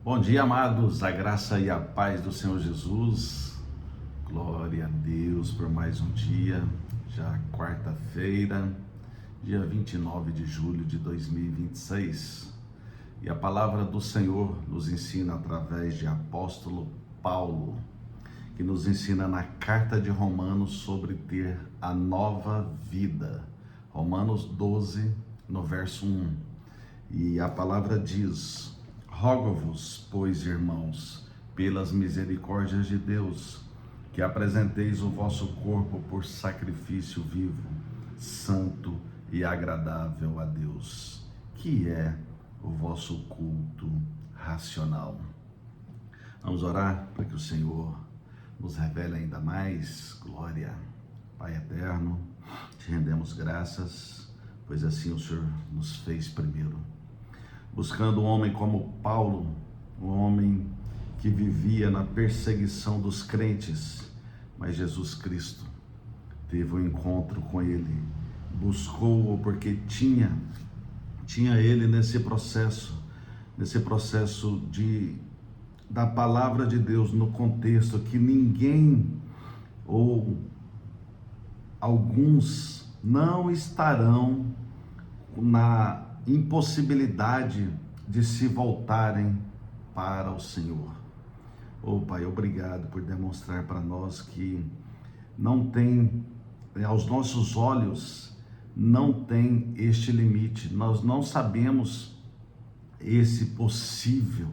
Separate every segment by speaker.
Speaker 1: Bom dia, amados, a graça e a paz do Senhor Jesus. Glória a Deus por mais um dia, já quarta-feira, dia 29 de julho de 2026. E a palavra do Senhor nos ensina através de apóstolo Paulo, que nos ensina na carta de Romanos sobre ter a nova vida. Romanos 12, no verso 1. E a palavra diz: rogo-vos, pois, irmãos, pelas misericórdias de Deus, que apresenteis o vosso corpo por sacrifício vivo, santo e agradável a Deus, que é o vosso culto racional. Vamos orar para que o Senhor nos revele ainda mais. Glória. Pai eterno, te rendemos graças, pois assim o Senhor nos fez primeiro. Buscando um homem como Paulo, um homem que vivia na perseguição dos crentes, mas Jesus Cristo teve um encontro com ele, buscou-o porque tinha ele nesse processo da palavra de Deus, no contexto que ninguém ou alguns não estarão na impossibilidade de se voltarem para o Senhor. Oh Pai, obrigado por demonstrar para nós que não tem, aos nossos olhos, não tem este limite. Nós não sabemos esse possível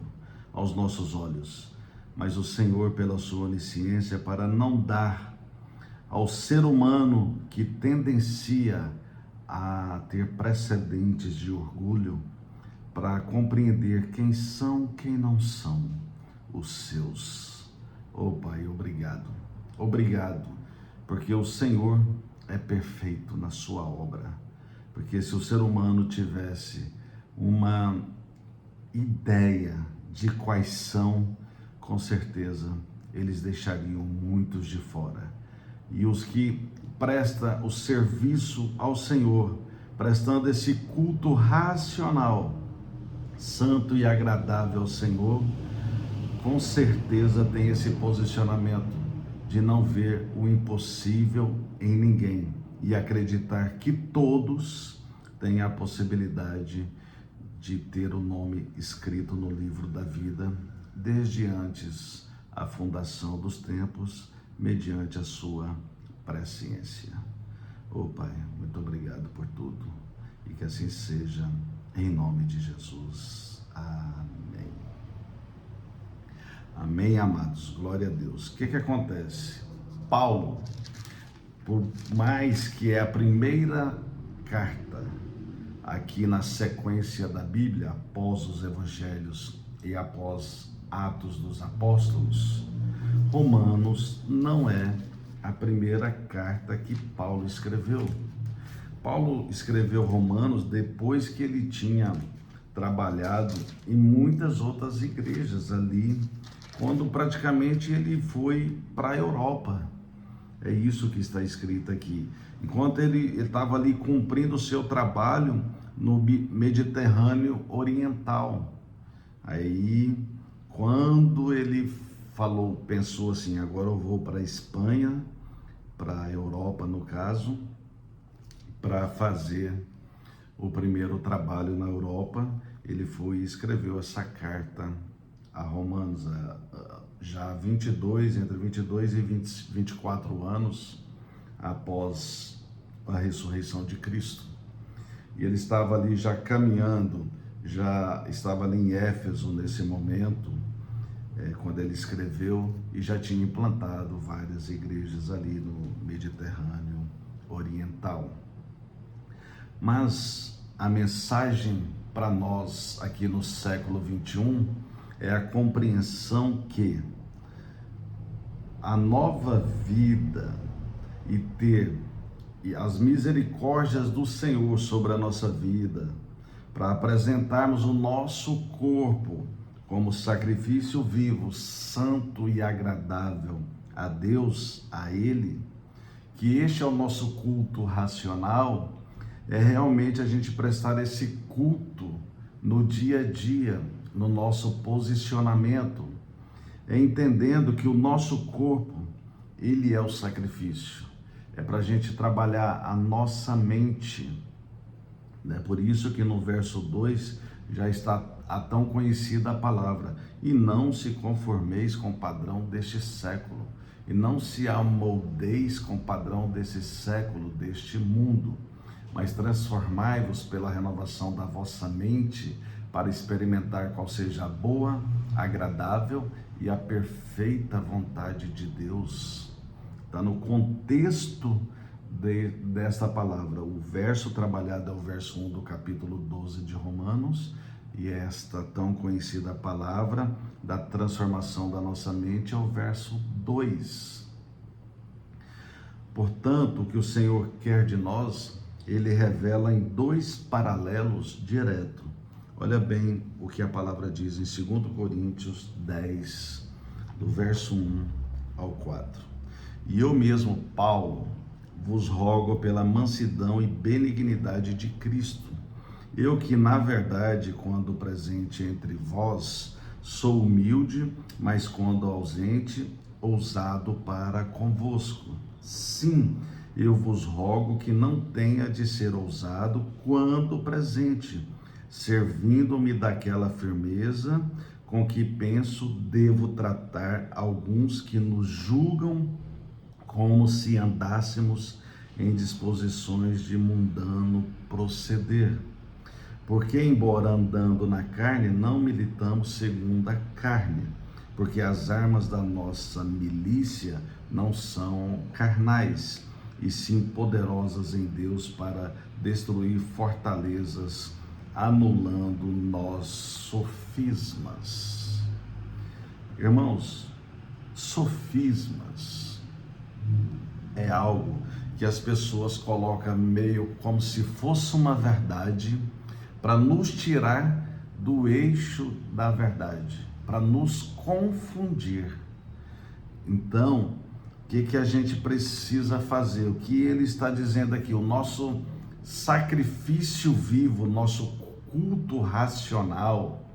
Speaker 1: aos nossos olhos, mas o Senhor, pela sua onisciência, para não dar ao ser humano que tendencia a ter precedentes de orgulho, para compreender quem são, quem não são os seus. Oh Pai, obrigado, porque o Senhor é perfeito na sua obra, porque se o ser humano tivesse uma ideia de quais são, com certeza eles deixariam muitos de fora. E os que prestam o serviço ao Senhor, prestando esse culto racional, santo e agradável ao Senhor, com certeza tem esse posicionamento de não ver o impossível em ninguém e acreditar que todos têm a possibilidade de ter o nome escrito no livro da vida, desde antes a fundação dos tempos, mediante a sua presciência. Oh Pai, muito obrigado por tudo, e que assim seja, em nome de Jesus. Amém. Amém, amados. Glória a Deus. O que acontece? Paulo, por mais que é a primeira carta aqui na sequência da Bíblia, após os Evangelhos e após Atos dos Apóstolos, Romanos não é a primeira carta que Paulo escreveu. Paulo escreveu Romanos depois que ele tinha trabalhado em muitas outras igrejas ali, quando praticamente ele foi para a Europa. É isso que está escrito aqui. Enquanto ele estava ali cumprindo o seu trabalho no Mediterrâneo Oriental. Aí, quando ele pensou assim: agora eu vou para a Espanha, para a Europa no caso, para fazer o primeiro trabalho na Europa, ele foi e escreveu essa carta a Romanos, já entre 22 e 24 anos após a ressurreição de Cristo. E ele estava ali já caminhando, já estava ali em Éfeso nesse momento, quando ele escreveu, e já tinha implantado várias igrejas ali no Mediterrâneo Oriental. Mas a mensagem para nós aqui no século 21 é a compreensão que a nova vida e ter as misericórdias do Senhor sobre a nossa vida, para apresentarmos o nosso corpo como sacrifício vivo, santo e agradável a Deus, a Ele, que este é o nosso culto racional, é realmente a gente prestar esse culto no dia a dia, no nosso posicionamento, entendendo que o nosso corpo, ele é o sacrifício. É para a gente trabalhar a nossa mente. É por isso que no verso 2 já está a tão conhecida a palavra: e não se conformeis com o padrão deste século, e não se amoldeis com o padrão desse século, deste mundo, mas transformai-vos pela renovação da vossa mente, para experimentar qual seja a boa, agradável e a perfeita vontade de Deus. Está no contexto desta palavra. O verso trabalhado é o verso 1 do capítulo 12 de Romanos, e esta tão conhecida palavra da transformação da nossa mente é o verso 2. Portanto, o que o Senhor quer de nós, ele revela em dois paralelos diretos. Olha bem o que a palavra diz em 2 Coríntios 10, do verso 1 ao 4. E eu mesmo, Paulo, vos rogo pela mansidão e benignidade de Cristo, eu que, na verdade, quando presente entre vós, sou humilde, mas quando ausente, ousado para convosco. Sim, eu vos rogo que não tenha de ser ousado quando presente, servindo-me daquela firmeza com que penso devo tratar alguns que nos julgam como se andássemos em disposições de mundano proceder. Porque, embora andando na carne, não militamos segundo a carne, porque as armas da nossa milícia não são carnais, e sim poderosas em Deus para destruir fortalezas, anulando nós sofismas. Irmãos, sofismas é algo que as pessoas colocam meio como se fosse uma verdade, para nos tirar do eixo da verdade, para nos confundir. Então, o que a gente precisa fazer? O que ele está dizendo aqui? O nosso sacrifício vivo, nosso culto racional,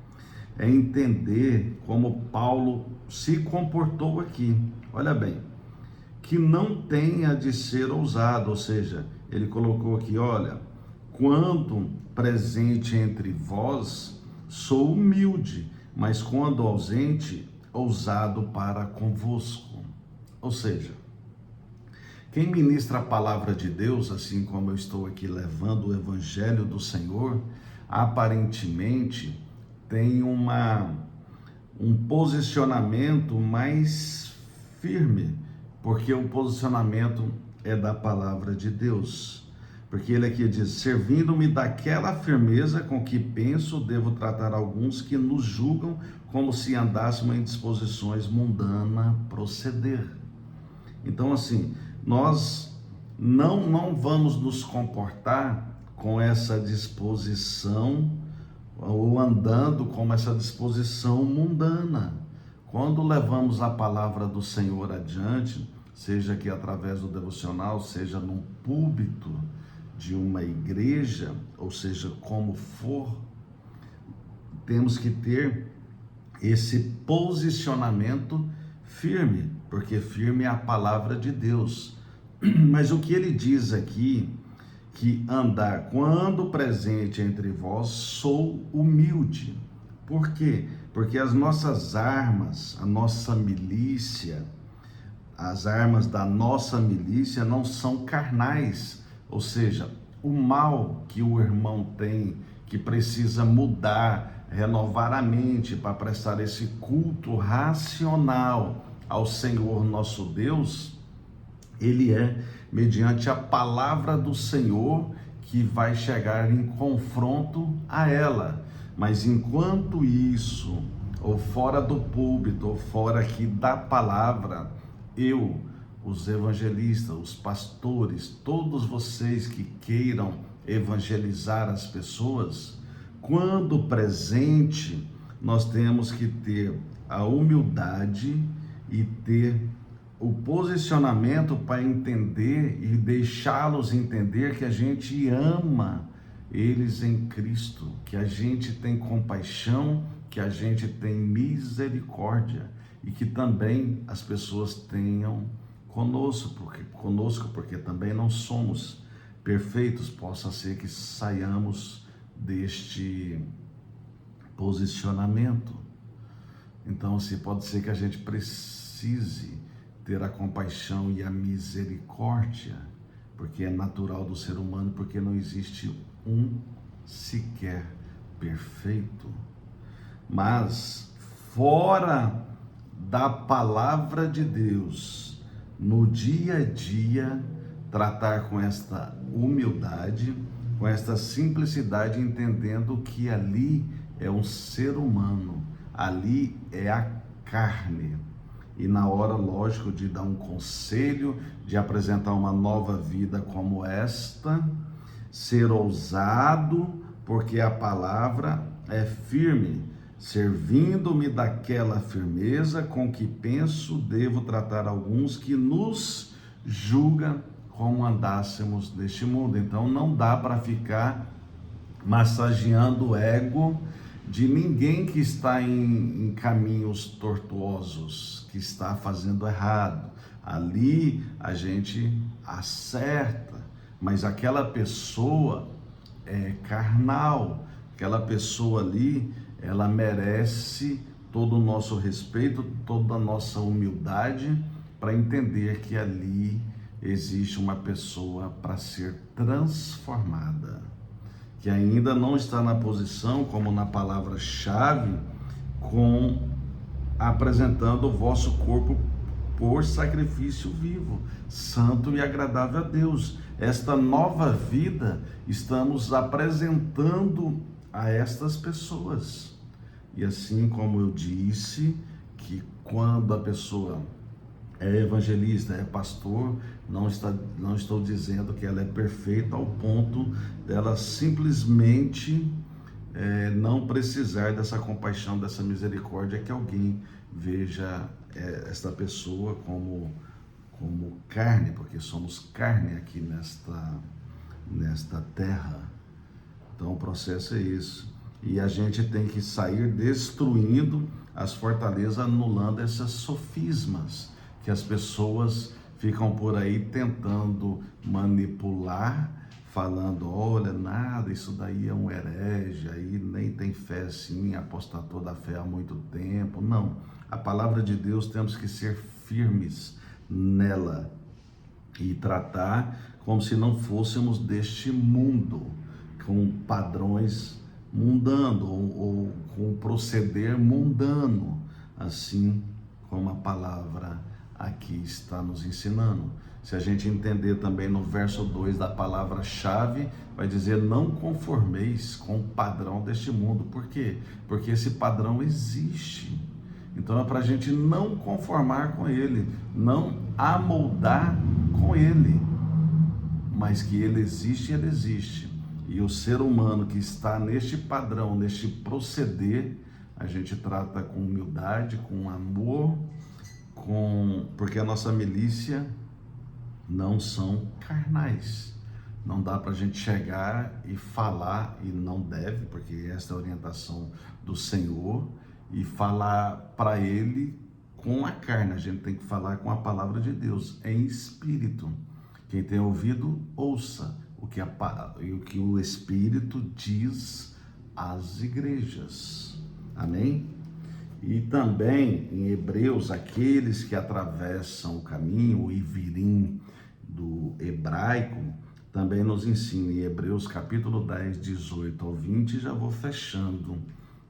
Speaker 1: é entender como Paulo se comportou aqui. Olha bem, que não tenha de ser ousado, ou seja, ele colocou aqui, olha, quando presente entre vós, sou humilde, mas quando ausente, ousado para convosco. Ou seja, quem ministra a palavra de Deus, assim como eu estou aqui levando o evangelho do Senhor, aparentemente tem um posicionamento mais firme, porque o posicionamento é da palavra de Deus. Porque ele aqui diz, servindo-me daquela firmeza com que penso, devo tratar alguns que nos julgam como se andássemos em disposições mundanas proceder. Então, assim, nós não vamos nos comportar com essa disposição, ou andando com essa disposição mundana. Quando levamos a palavra do Senhor adiante, seja aqui através do devocional, seja num púlpito de uma igreja, ou seja, como for, temos que ter esse posicionamento firme, porque firme é a palavra de Deus. Mas o que ele diz aqui, que andar quando presente entre vós, sou humilde. Por quê? Porque as nossas armas, a nossa milícia, as armas da nossa milícia não são carnais, ou seja, o mal que o irmão tem, que precisa mudar, renovar a mente para prestar esse culto racional ao Senhor nosso Deus, ele é mediante a palavra do Senhor que vai chegar em confronto a ela. Mas enquanto isso, ou fora do púlpito, ou fora aqui da palavra, os evangelistas, os pastores, todos vocês que queiram evangelizar as pessoas, quando presente, nós temos que ter a humildade e ter o posicionamento para entender e deixá-los entender que a gente ama eles em Cristo, que a gente tem compaixão que a gente tem misericórdia e que também as pessoas tenham conosco, porque também não somos perfeitos. Possa ser que saiamos deste posicionamento. Então, assim, pode ser que a gente precise ter a compaixão e a misericórdia, porque é natural do ser humano, porque não existe um sequer perfeito. Mas fora da palavra de Deus, no dia a dia, tratar com esta humildade, com esta simplicidade, entendendo que ali é um ser humano, ali é a carne. E na hora, lógico, de dar um conselho, de apresentar uma nova vida como esta, ser ousado, porque a palavra é firme, servindo-me daquela firmeza com que penso, devo tratar alguns que nos julgam como andássemos neste mundo. Então não dá para ficar massageando o ego de ninguém que está em caminhos tortuosos, que está fazendo errado. Ali a gente acerta, mas aquela pessoa é carnal, aquela pessoa ali, ela merece todo o nosso respeito, toda a nossa humildade, para entender que ali existe uma pessoa para ser transformada, que ainda não está na posição, como na palavra-chave, com apresentando o vosso corpo por sacrifício vivo, santo e agradável a Deus. Esta nova vida estamos apresentando a estas pessoas. E assim como eu disse, que quando a pessoa é evangelista, é pastor, não estou dizendo que ela é perfeita ao ponto dela simplesmente não precisar dessa compaixão, dessa misericórdia, que alguém veja esta pessoa como carne, porque somos carne aqui nesta terra. Então o processo é isso. E a gente tem que sair destruindo as fortalezas, anulando essas sofismas que as pessoas ficam por aí tentando manipular, falando, olha, nada, isso daí é um herege, aí nem tem fé assim, apostatou da fé há muito tempo. Não, a palavra de Deus, temos que ser firmes nela e tratar como se não fôssemos deste mundo, com padrões mundanos ou com proceder mundano, assim como a palavra aqui está nos ensinando. Se a gente entender também no verso 2 da palavra-chave, vai dizer, não conformeis com o padrão deste mundo. Por quê? Porque esse padrão existe. Então é para a gente não conformar com ele, não amoldar com ele, mas que ele existe, ele existe. E o ser humano que está neste padrão, neste proceder, a gente trata com humildade, com amor, porque a nossa milícia não são carnais. Não dá para a gente chegar e falar, e não deve, porque esta é a orientação do Senhor, e falar para Ele com a carne. A gente tem que falar com a palavra de Deus, em espírito. Quem tem ouvido, ouça o que o Espírito diz às igrejas. Amém? E também em Hebreus, aqueles que atravessam o caminho, o Ivirim do hebraico, também nos ensina em Hebreus capítulo 10, 18 ao 20, já vou fechando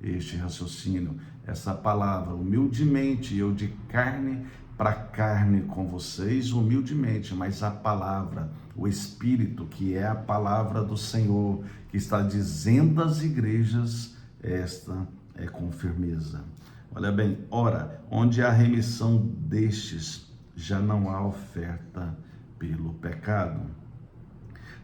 Speaker 1: este raciocínio, essa palavra, humildemente, eu de carne para carne com vocês, humildemente, mas a palavra, o Espírito, que é a palavra do Senhor, que está dizendo às igrejas, esta é com firmeza. Olha bem, ora, onde há remissão destes, já não há oferta pelo pecado.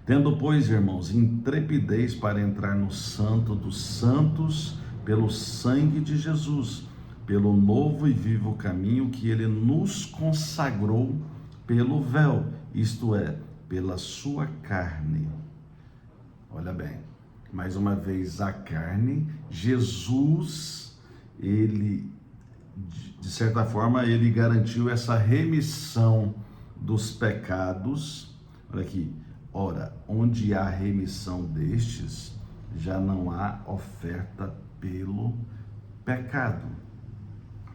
Speaker 1: Tendo, pois, irmãos, intrepidez para entrar no Santo dos Santos, pelo sangue de Jesus, pelo novo e vivo caminho que ele nos consagrou pelo véu, isto é, pela sua carne. Olha bem, mais uma vez, a carne, Jesus ele, de certa forma, ele garantiu essa remissão dos pecados. Olha aqui, ora, onde há remissão destes, já não há oferta pelo pecado.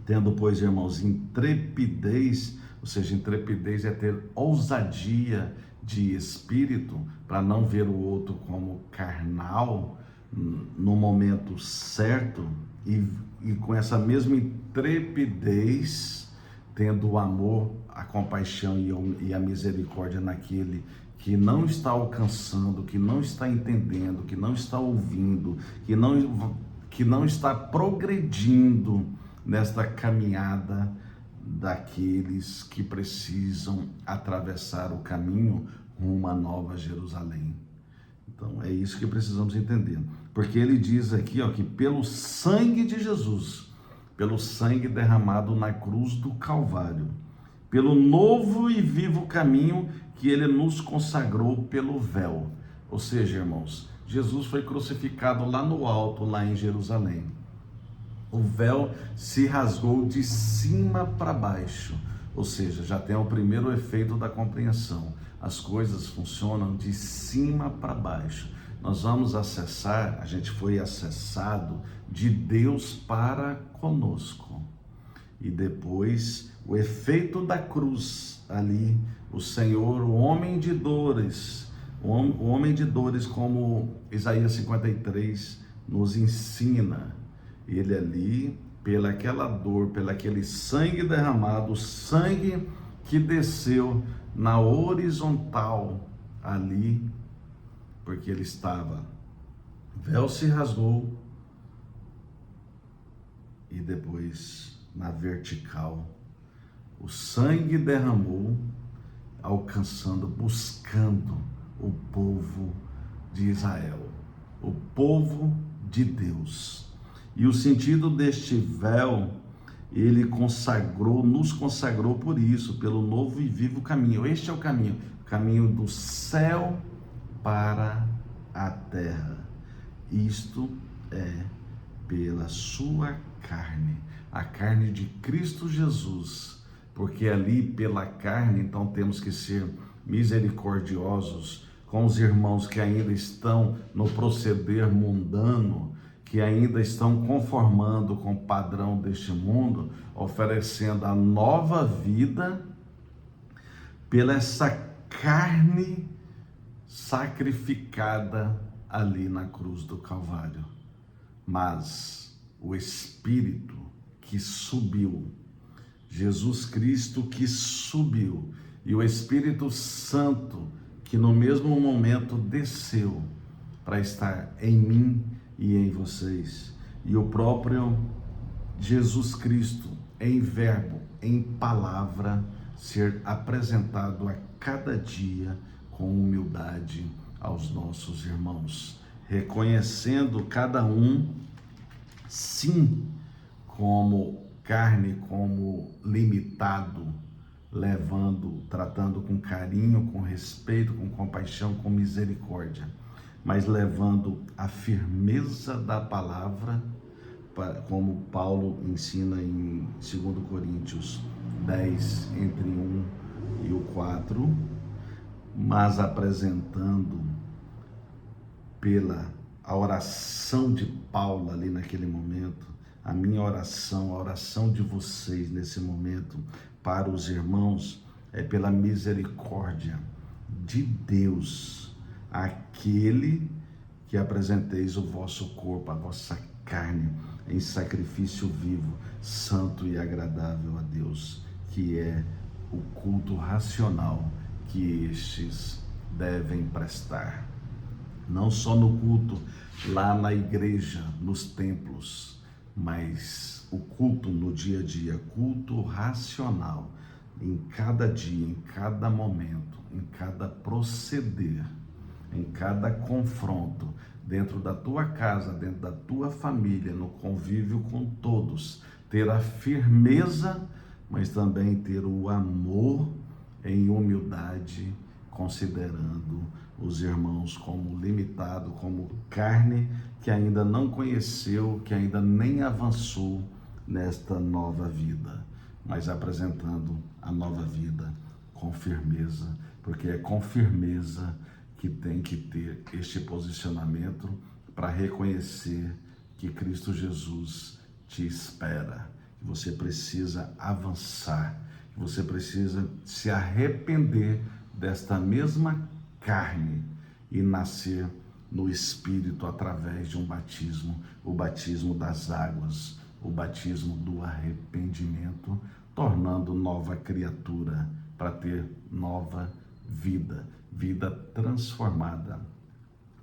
Speaker 1: Tendo, pois, irmãos, intrepidez, ou seja, intrepidez é ter ousadia de espírito, para não ver o outro como carnal, no momento certo, e com essa mesma intrepidez, tendo o amor, a compaixão e a misericórdia naquele que não está alcançando, que não está entendendo, que não está ouvindo, que não está progredindo nesta caminhada daqueles que precisam atravessar o caminho rumo à Nova Jerusalém. Então é isso que precisamos entender, porque ele diz aqui, ó, que pelo sangue de Jesus, pelo sangue derramado na cruz do Calvário, pelo novo e vivo caminho que ele nos consagrou pelo véu. Ou seja, irmãos, Jesus foi crucificado lá no alto, lá em Jerusalém. O véu se rasgou de cima para baixo, ou seja, já tem o primeiro efeito da compreensão. As coisas funcionam de cima para baixo. Nós vamos acessar, a gente foi acessado de Deus para conosco. E depois, o efeito da cruz ali, o Senhor, o homem de dores, o homem de dores, como Isaías 53 nos ensina. Ele ali, pelaquela dor, pelaquele sangue derramado, o sangue que desceu na horizontal ali, porque ele estava, o véu se rasgou, e depois na vertical, o sangue derramou, alcançando, buscando o povo de Israel, o povo de Deus. E o sentido deste véu, ele consagrou, nos consagrou por isso, pelo novo e vivo caminho. Este é o caminho do céu para a terra. Isto é pela sua carne, a carne de Cristo Jesus, porque ali pela carne, então temos que ser misericordiosos com os irmãos que ainda estão no proceder mundano, que ainda estão conformando com o padrão deste mundo, oferecendo a nova vida pela essa carne sacrificada ali na cruz do Calvário. Mas o Espírito que subiu, Jesus Cristo que subiu, e o Espírito Santo que no mesmo momento desceu para estar em mim e em vocês, e o próprio Jesus Cristo em verbo, em palavra, ser apresentado a cada dia com humildade aos nossos irmãos, reconhecendo cada um, sim, como carne, como limitado, tratando com carinho, com respeito, com compaixão, com misericórdia, mas levando a firmeza da palavra, como Paulo ensina em 2 Coríntios 10, entre 1 e o 4, mas apresentando pela a oração de Paulo ali naquele momento, a minha oração, a oração de vocês nesse momento para os irmãos, é pela misericórdia de Deus, aquele que apresenteis o vosso corpo, a vossa carne, em sacrifício vivo, santo e agradável a Deus, que é o culto racional que estes devem prestar. Não só no culto lá na igreja, nos templos, mas o culto no dia a dia, culto racional, em cada dia, em cada momento, em cada proceder, em cada confronto, dentro da tua casa, dentro da tua família, no convívio com todos, ter a firmeza, mas também ter o amor em humildade considerando os irmãos como limitado, como carne que ainda não conheceu, que ainda nem avançou nesta nova vida, mas apresentando a nova vida com firmeza, porque é com firmeza que tem que ter este posicionamento para reconhecer que Cristo Jesus te espera, que você precisa avançar, que você precisa se arrepender desta mesma carne e nascer no Espírito através de um batismo, o batismo das águas, o batismo do arrependimento, tornando nova criatura para ter nova vida, vida transformada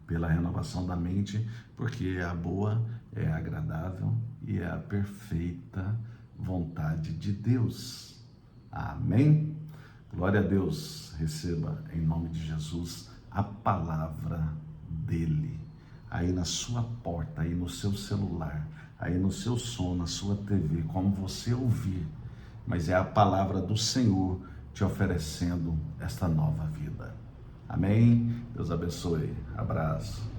Speaker 1: pela renovação da mente, porque é a boa, é a agradável e é a perfeita vontade de Deus. Amém? Glória a Deus. Receba em nome de Jesus a palavra dele aí na sua porta, aí no seu celular, aí no seu som, na sua TV, como você ouvir, mas é a palavra do Senhor te oferecendo esta nova vida. Amém? Deus abençoe. Abraço.